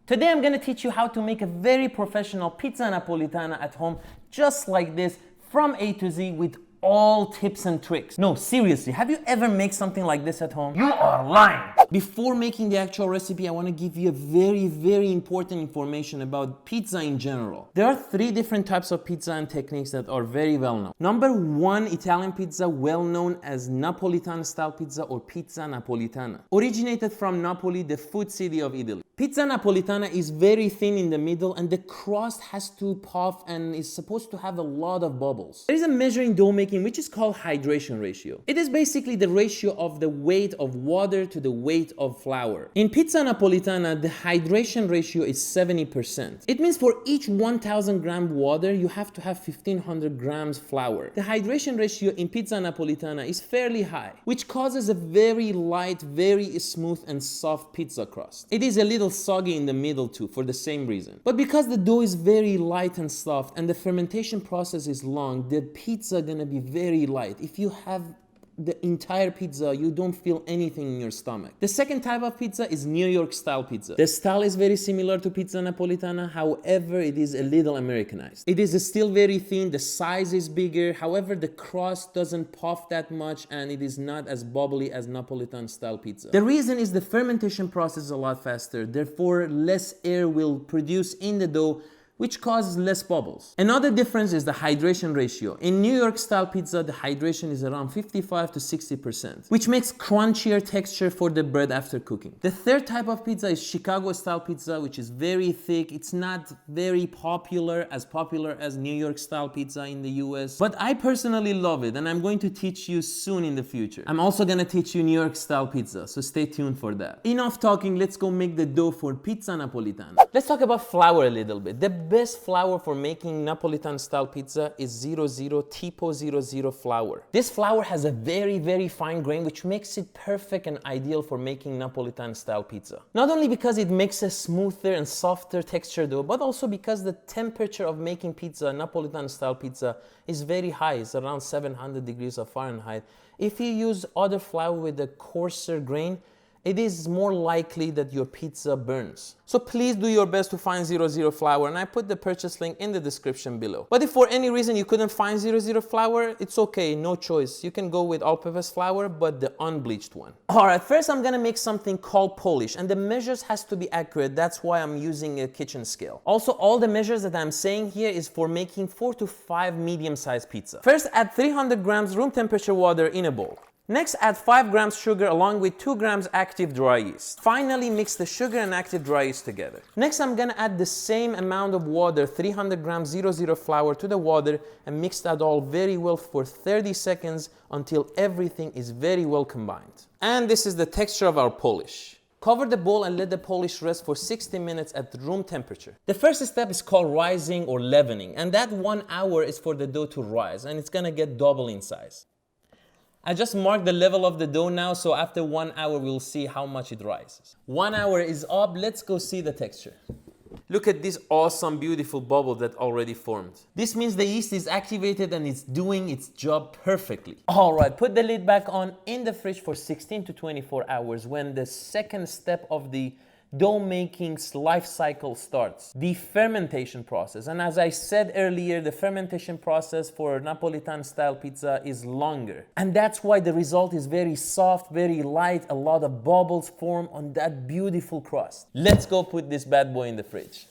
Today I'm gonna teach you how to make a very professional pizza napolitana at home, just like this, from A to Z, with all tips and tricks. No, seriously, have you ever made something like this at home? You are lying! Before making the actual recipe, I want to give you a very important information about pizza in general. There are 3 different types of pizza and techniques that are very well known. Number 1, Italian pizza, well known as Napolitan style pizza or pizza napolitana. Originated from Napoli, the food city of Italy. Pizza napolitana is very thin in the middle and the crust has to puff and is supposed to have a lot of bubbles. There is a measure in dough making which is called hydration ratio. It is basically the ratio of the weight of water to the weight of flour. In pizza napolitana, the hydration ratio is 70%. It means for each 1000 gram water, you have to have 1500 grams flour. The hydration ratio in pizza napolitana is fairly high, which causes a very light, very smooth and soft pizza crust. It is a little soggy in the middle too, for the same reason. But because the dough is very light and soft and the fermentation process is long, the pizza gonna be very light. If you have the entire pizza, you don't feel anything in your stomach. The second type of pizza is New York style pizza. The style is very similar to pizza napolitana, however it is a little Americanized. It is still very thin, the size is bigger, however the crust doesn't puff that much and it is not as bubbly as Napolitan style pizza. The reason is the fermentation process is a lot faster, therefore less air will produce in the dough, which causes less bubbles. Another difference is the hydration ratio. In New York style pizza, the hydration is around 55 to 60%, which makes crunchier texture for the bread after cooking. The third type of pizza is Chicago style pizza, which is very thick. It's not very popular as New York style pizza in the US, but I personally love it and I'm going to teach you soon in the future. I'm also gonna teach you New York style pizza, so stay tuned for that. Enough talking, let's go make the dough for pizza napolitana. Let's talk about flour a little bit. The best flour for making Napolitan style pizza is 00 Tipo 00 flour. This flour has a very fine grain, which makes it perfect and ideal for making Napolitan style pizza. Not only because it makes a smoother and softer texture dough, but also because the temperature of making pizza, Napolitan style pizza, is very high. It's around 700 degrees of Fahrenheit. If you use other flour with a coarser grain, it is more likely that your pizza burns. So please do your best to find 00 flour, and I put the purchase link in the description below. But if for any reason you couldn't find 00 flour, it's okay, no choice. You can go with all-purpose flour, but the unbleached one. Alright, first I'm gonna make something called polish, and the measures has to be accurate. That's why I'm using a kitchen scale. Also, all the measures that I'm saying here is for making 4 to 5 medium-sized pizza. First, add 300 grams room temperature water in a bowl. Next, add 5 grams sugar along with 2 grams active dry yeast. Finally, mix the sugar and active dry yeast together. Next, I'm gonna add the same amount of water, 300 grams 00 flour, to the water and mix that all very well for 30 seconds until everything is very well combined. And this is the texture of our polish. Cover the bowl and let the polish rest for 60 minutes at room temperature. The first step is called rising or leavening, and that 1 hour is for the dough to rise, and it's gonna get double in size. I just marked the level of the dough now, so after 1 hour we'll see how much it rises. 1 hour is up, let's go see the texture. Look at this awesome, beautiful bubble that already formed. This means the yeast is activated and it's doing its job perfectly. Alright, put the lid back on in the fridge for 16 to 24 hours when the second step of the dough making's life cycle starts, the fermentation process. And as I said earlier, the fermentation process for Napolitan style pizza is longer. And that's why the result is very soft, very light, a lot of bubbles form on that beautiful crust. Let's go put this bad boy in the fridge.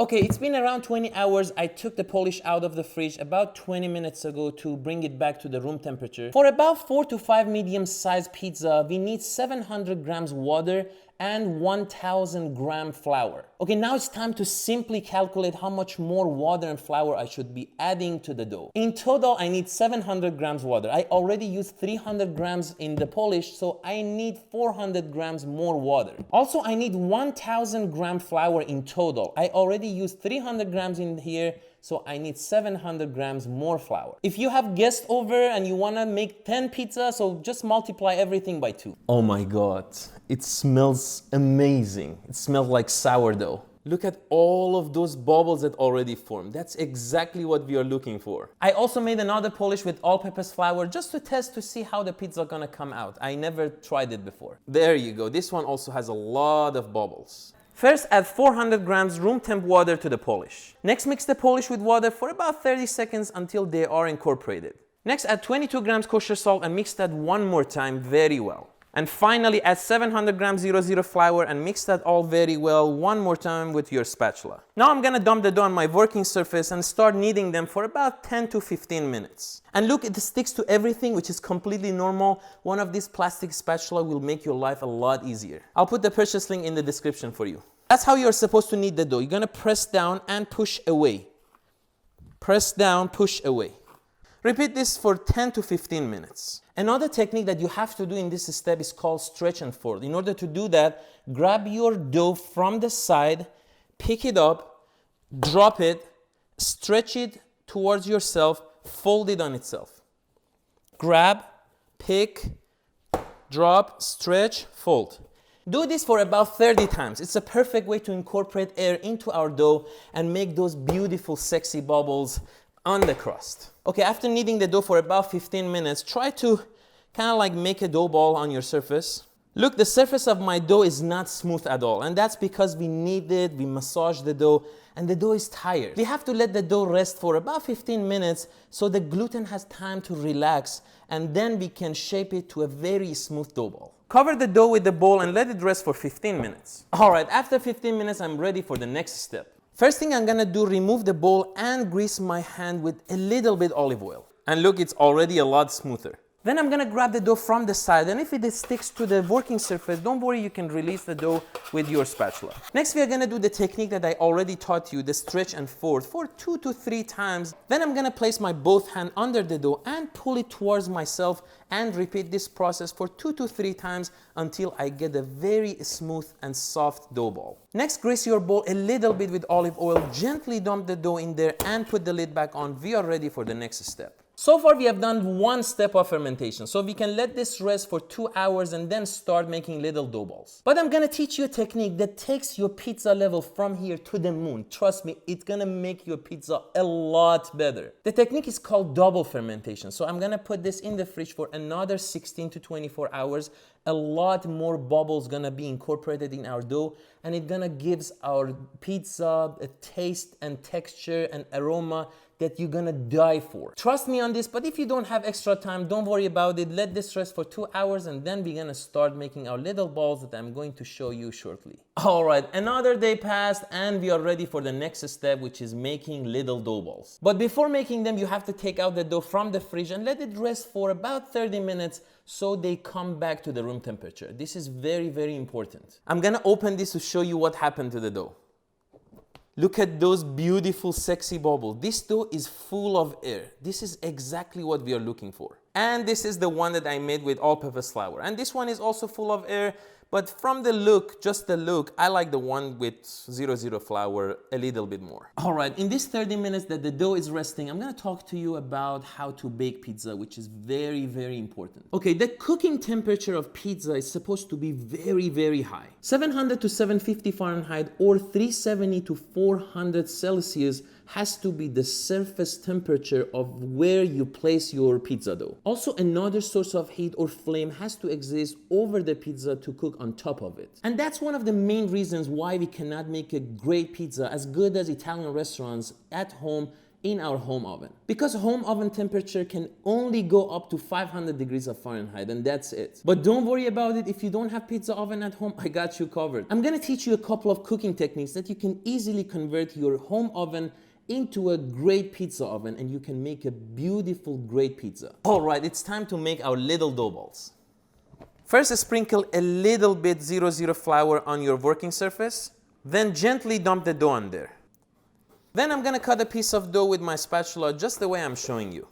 Okay, it's been around 20 hours. I took the polish out of the fridge about 20 minutes ago to bring it back to the room temperature. For about 4 to 5 medium-sized pizza, we need 700 grams water and 1000 gram flour. Okay, now it's time to simply calculate how much more water and flour I should be adding to the dough. In total, I need 700 grams water. I already used 300 grams in the polish, so I need 400 grams more water. Also, I need 1000 gram flour in total. I already used 300 grams in here, so I need 700 grams more flour. If you have guests over and you wanna make 10 pizzas, so just multiply everything by 2. Oh my God, it smells amazing. It smells like sourdough. Look at all of those bubbles that already formed. That's exactly what we are looking for. I also made another polish with all-purpose flour just to test to see how the pizza gonna come out. I never tried it before. There you go. This one also has a lot of bubbles. First, add 400 grams room temp water to the polish. Next, mix the polish with water for about 30 seconds until they are incorporated. Next, add 22 grams kosher salt and mix that one more time very well. And finally, add 700 grams 00 flour and mix that all very well one more time with your spatula. Now I'm gonna dump the dough on my working surface and start kneading them for about 10 to 15 minutes. And look, it sticks to everything, which is completely normal. One of these plastic spatula will make your life a lot easier. I'll put the purchase link in the description for you. That's how you're supposed to knead the dough. You're gonna press down and push away. Press down, push away. Repeat this for 10 to 15 minutes. Another technique that you have to do in this step is called stretch and fold. In order to do that, grab your dough from the side, pick it up, drop it, stretch it towards yourself, fold it on itself. Grab, pick, drop, stretch, fold. Do this for about 30 times. It's a perfect way to incorporate air into our dough and make those beautiful, sexy bubbles on the crust. Okay, after kneading the dough for about 15 minutes, try to kind of like make a dough ball on your surface. Look, the surface of my dough is not smooth at all, and that's because we kneaded, we massaged the dough, and the dough is tired. We have to let the dough rest for about 15 minutes so the gluten has time to relax, and then we can shape it to a very smooth dough ball. Cover the dough with the bowl and let it rest for 15 minutes. All right, after 15 minutes, I'm ready for the next step. First thing I'm gonna do, remove the bowl and grease my hand with a little bit olive oil. And look, it's already a lot smoother. Then I'm gonna grab the dough from the side, and if it sticks to the working surface, don't worry, you can release the dough with your spatula. Next, we are gonna do the technique that I already taught you, the stretch and fold, for 2 to 3 times. Then I'm gonna place my both hand under the dough and pull it towards myself and repeat this process for 2 to 3 times until I get a very smooth and soft dough ball. Next, grease your bowl a little bit with olive oil, gently dump the dough in there and put the lid back on. We are ready for the next step. So far we have done one step of fermentation, so we can let this rest for 2 hours and then start making little dough balls. But I'm gonna teach you a technique that takes your pizza level from here to the moon. Trust me, it's gonna make your pizza a lot better. The technique is called double fermentation, so I'm gonna put this in the fridge for another 16 to 24 hours. A lot more bubbles gonna be incorporated in our dough, and it gonna gives our pizza a taste and texture and aroma that you're gonna die for. Trust me on this, but if you don't have extra time, don't worry about it. Let this rest for 2 hours and then we're gonna start making our little balls that I'm going to show you shortly. All right, another day passed and we are ready for the next step, which is making little dough balls. But before making them, you have to take out the dough from the fridge and let it rest for about 30 minutes so they come back to the room temperature. This is very, very important. I'm gonna open this to show you what happened to the dough. Look at those beautiful, sexy bubbles. This dough is full of air. This is exactly what we are looking for. And this is the one that I made with all-purpose flour. And this one is also full of air, but from the look, just the look, I like the one with 00 flour a little bit more. All right, in this 30 minutes that the dough is resting, I'm gonna talk to you about how to bake pizza, which is very, very important. Okay, the cooking temperature of pizza is supposed to be very, very high. 700 to 750 Fahrenheit or 370 to 400 Celsius has to be the surface temperature of where you place your pizza dough. Also, another source of heat or flame has to exist over the pizza to cook on top of it. And that's one of the main reasons why we cannot make a great pizza as good as Italian restaurants at home in our home oven. Because home oven temperature can only go up to 500 degrees of Fahrenheit, and that's it. But don't worry about it. If you don't have pizza oven at home, I got you covered. I'm gonna teach you a couple of cooking techniques that you can easily convert your home oven into a great pizza oven, and you can make a beautiful, great pizza. All right, it's time to make our little dough balls. First, sprinkle a little bit 00 flour on your working surface, then gently dump the dough on there. Then I'm gonna cut a piece of dough with my spatula just the way I'm showing you.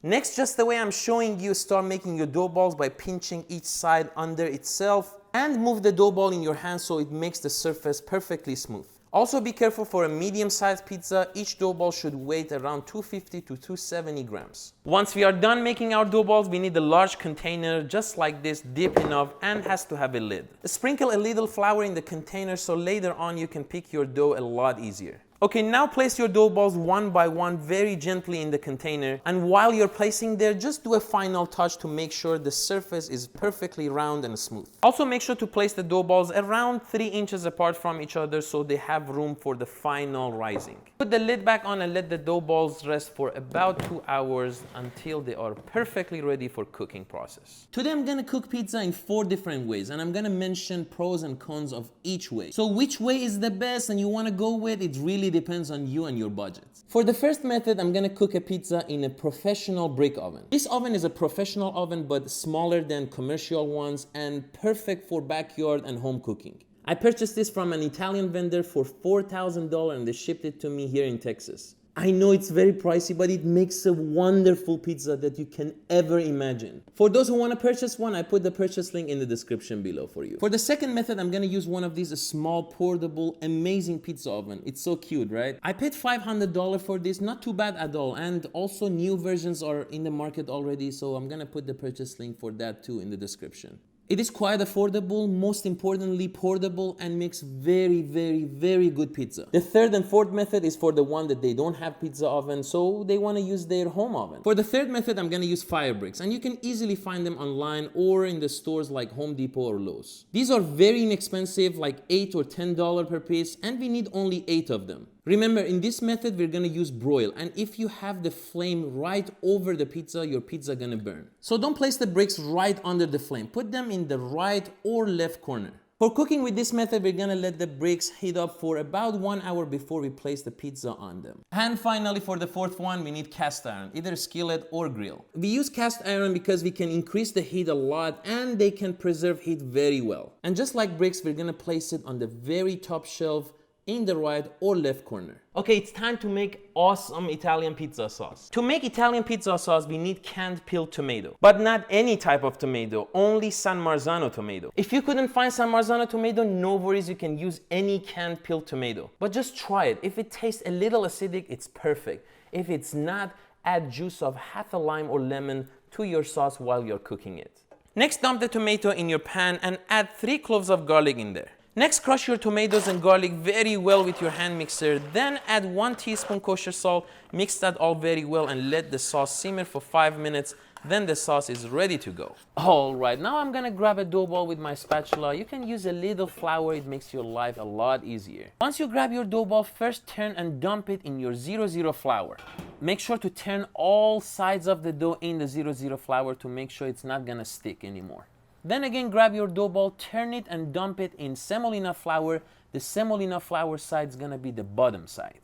Next, just the way I'm showing you, start making your dough balls by pinching each side under itself and move the dough ball in your hand so it makes the surface perfectly smooth. Also be careful for a medium-sized pizza, each dough ball should weigh around 250 to 270 grams. Once we are done making our dough balls, we need a large container just like this, deep enough, and has to have a lid. Sprinkle a little flour in the container so later on you can pick your dough a lot easier. Okay, now place your dough balls one by one very gently in the container, and while you're placing there, just do a final touch to make sure the surface is perfectly round and smooth. Also make sure to place the dough balls around 3 inches apart from each other so they have room for the final rising. Put the lid back on and let the dough balls rest for about 2 hours until they are perfectly ready for cooking process. Today I'm gonna cook pizza in 4 different ways, and I'm gonna mention pros and cons of each way. So which way is the best and you wanna go with, it really depends on you and your budget. For the first method, I'm gonna cook a pizza in a professional brick oven. This oven is a professional oven but smaller than commercial ones and perfect for backyard and home cooking. I purchased this from an Italian vendor for $4,000 and they shipped it to me here in Texas. I know it's very pricey, but it makes a wonderful pizza that you can ever imagine. For those who want to purchase one, I put the purchase link in the description below for you. For the second method, I'm gonna use one of these small, portable, amazing pizza oven. It's so cute, right? I paid $500 for this, not too bad at all. And also new versions are in the market already, so I'm gonna put the purchase link for that too in the description. It is quite affordable, most importantly portable, and makes very, very, very good pizza. The third and fourth method is for the one that they don't have pizza oven, so they want to use their home oven. For the third method, I'm gonna use fire bricks, and you can easily find them online or in the stores like Home Depot or Lowe's. These are very inexpensive, like $8 or $10 per piece, and we need only 8 of them. Remember, in this method, we're gonna use broil, and if you have the flame right over the pizza, your pizza gonna burn. So don't place the bricks right under the flame. Put them in the right or left corner. For cooking with this method, we're gonna let the bricks heat up for about 1 hour before we place the pizza on them. And finally, for the fourth one, we need cast iron, either skillet or grill. We use cast iron because we can increase the heat a lot and they can preserve heat very well. And just like bricks, we're gonna place it on the very top shelf in the right or left corner. Okay, it's time to make awesome Italian pizza sauce. To make Italian pizza sauce, we need canned peeled tomato. But not any type of tomato, only San Marzano tomato. If you couldn't find San Marzano tomato, no worries, you can use any canned peeled tomato. But just try it. If it tastes a little acidic, it's perfect. If it's not, add juice of half a lime or lemon to your sauce while you're cooking it. Next, dump the tomato in your pan and add 3 cloves of garlic in there. Next, crush your tomatoes and garlic very well with your hand mixer. Then add 1 teaspoon kosher salt. Mix that all very well and let the sauce simmer for 5 minutes. Then the sauce is ready to go. All right, now I'm gonna grab a dough ball with my spatula. You can use a little flour, it makes your life a lot easier. Once you grab your dough ball, first turn and dump it in your 0-0 flour. Make sure to turn all sides of the dough in the 0-0 flour to make sure it's not gonna stick anymore. Then again, grab your dough ball, turn it and dump it in semolina flour. The semolina flour side is gonna be the bottom side.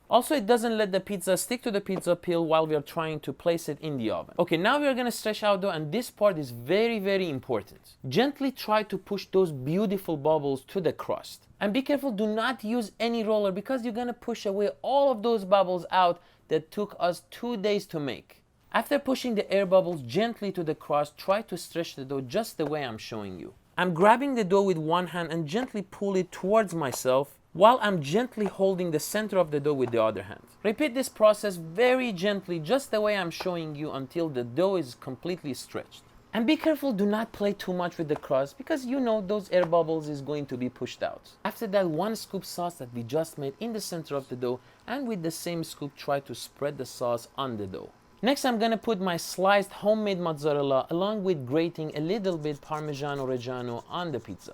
Also, it doesn't let the pizza stick to the pizza peel while we are trying to place it in the oven. Okay, now we are gonna stretch out dough, and this part is very, very important. Gently try to push those beautiful bubbles to the crust. And be careful, do not use any roller because you're gonna push away all of those bubbles out that took us 2 days to make. After pushing the air bubbles gently to the crust, try to stretch the dough just the way I'm showing you. I'm grabbing the dough with one hand and gently pull it towards myself while I'm gently holding the center of the dough with the other hand. Repeat this process very gently, just the way I'm showing you, until the dough is completely stretched. And be careful, do not play too much with the crust because you know those air bubbles is going to be pushed out. After that, 1 scoop sauce that we just made in the center of the dough, and with the same scoop try to spread the sauce on the dough. Next, I'm gonna put my sliced homemade mozzarella along with grating a little bit Parmigiano Reggiano on the pizza.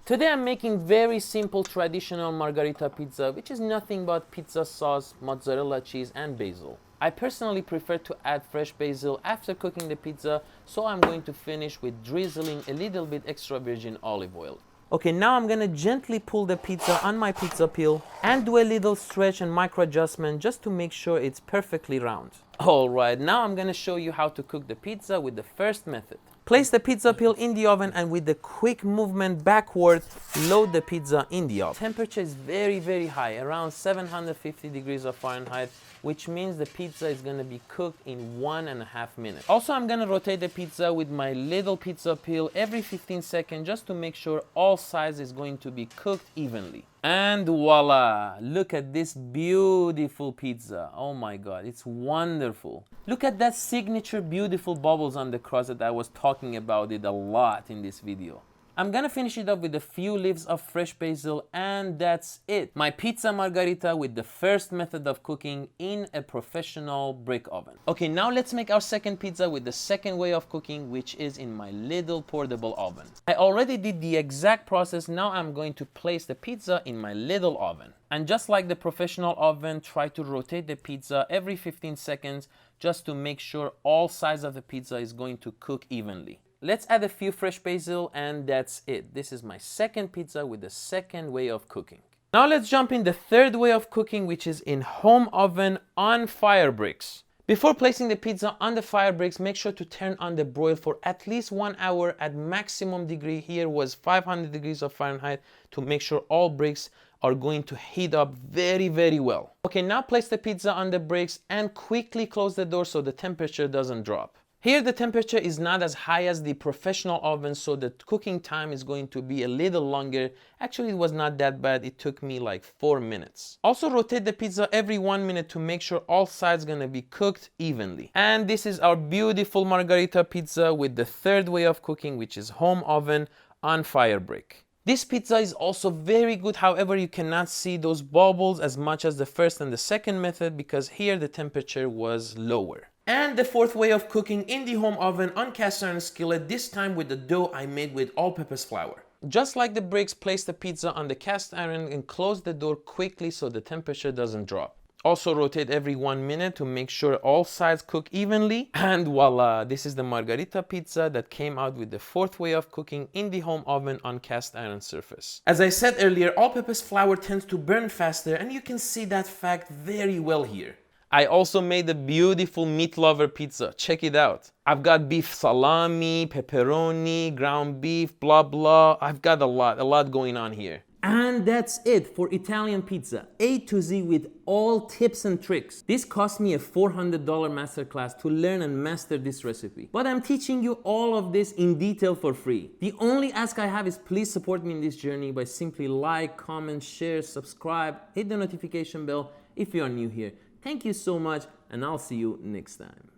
Today I'm making very simple traditional margherita pizza, which is nothing but pizza sauce, mozzarella cheese and basil. I personally prefer to add fresh basil after cooking the pizza, so I'm going to finish with drizzling a little bit extra virgin olive oil. Okay, now I'm gonna gently pull the pizza on my pizza peel and do a little stretch and micro adjustment just to make sure it's perfectly round. Alright, now I'm gonna show you how to cook the pizza with the first method. Place the pizza peel in the oven and with the quick movement backward, load the pizza in the oven. Temperature is very, very high, around 750 degrees of Fahrenheit, which means the pizza is gonna be cooked in 1.5 minutes. Also, I'm gonna rotate the pizza with my little pizza peel every 15 seconds just to make sure all sides is going to be cooked evenly. And voila! Look at this beautiful pizza. Oh my god, it's wonderful. Look at that signature beautiful bubbles on the crust that I was talking about it a lot in this video. I'm gonna finish it up with a few leaves of fresh basil, and that's it. My pizza margherita with the first method of cooking in a professional brick oven. Okay, now let's make our second pizza with the second way of cooking, which is in my little portable oven. I already did the exact process. Now I'm going to place the pizza in my little oven. And just like the professional oven, try to rotate the pizza every 15 seconds just to make sure all sides of the pizza is going to cook evenly. Let's add a few fresh basil, and that's it. This is my second pizza with the second way of cooking. Now let's jump in the third way of cooking, which is in home oven on fire bricks. Before placing the pizza on the fire bricks, make sure to turn on the broil for at least 1 hour at maximum degree. Here was 500 degrees of Fahrenheit to make sure all bricks are going to heat up very, very well. Okay, now place the pizza on the bricks and quickly close the door so the temperature doesn't drop. Here the temperature is not as high as the professional oven, so the cooking time is going to be a little longer. Actually, it was not that bad. It took me like 4 minutes. Also rotate the pizza every 1 minute to make sure all sides gonna be cooked evenly. And this is our beautiful margherita pizza with the third way of cooking, which is home oven on fire brick. This pizza is also very good, however you cannot see those bubbles as much as the first and the second method because here the temperature was lower. And the fourth way of cooking in the home oven on cast iron skillet, this time with the dough I made with all-purpose flour. Just like the bricks, place the pizza on the cast iron and close the door quickly so the temperature doesn't drop. Also rotate every 1 minute to make sure all sides cook evenly. And voila, this is the margherita pizza that came out with the fourth way of cooking in the home oven on cast iron surface. As I said earlier, all-purpose flour tends to burn faster, and you can see that fact very well here. I also made a beautiful meat lover pizza. Check it out. I've got beef salami, pepperoni, ground beef, blah blah. I've got a lot going on here. And that's it for Italian pizza, A to Z with all tips and tricks. This cost me a $400 masterclass to learn and master this recipe. But I'm teaching you all of this in detail for free. The only ask I have is please support me in this journey by simply like, comment, share, subscribe, hit the notification bell if you are new here. Thank you so much, and I'll see you next time.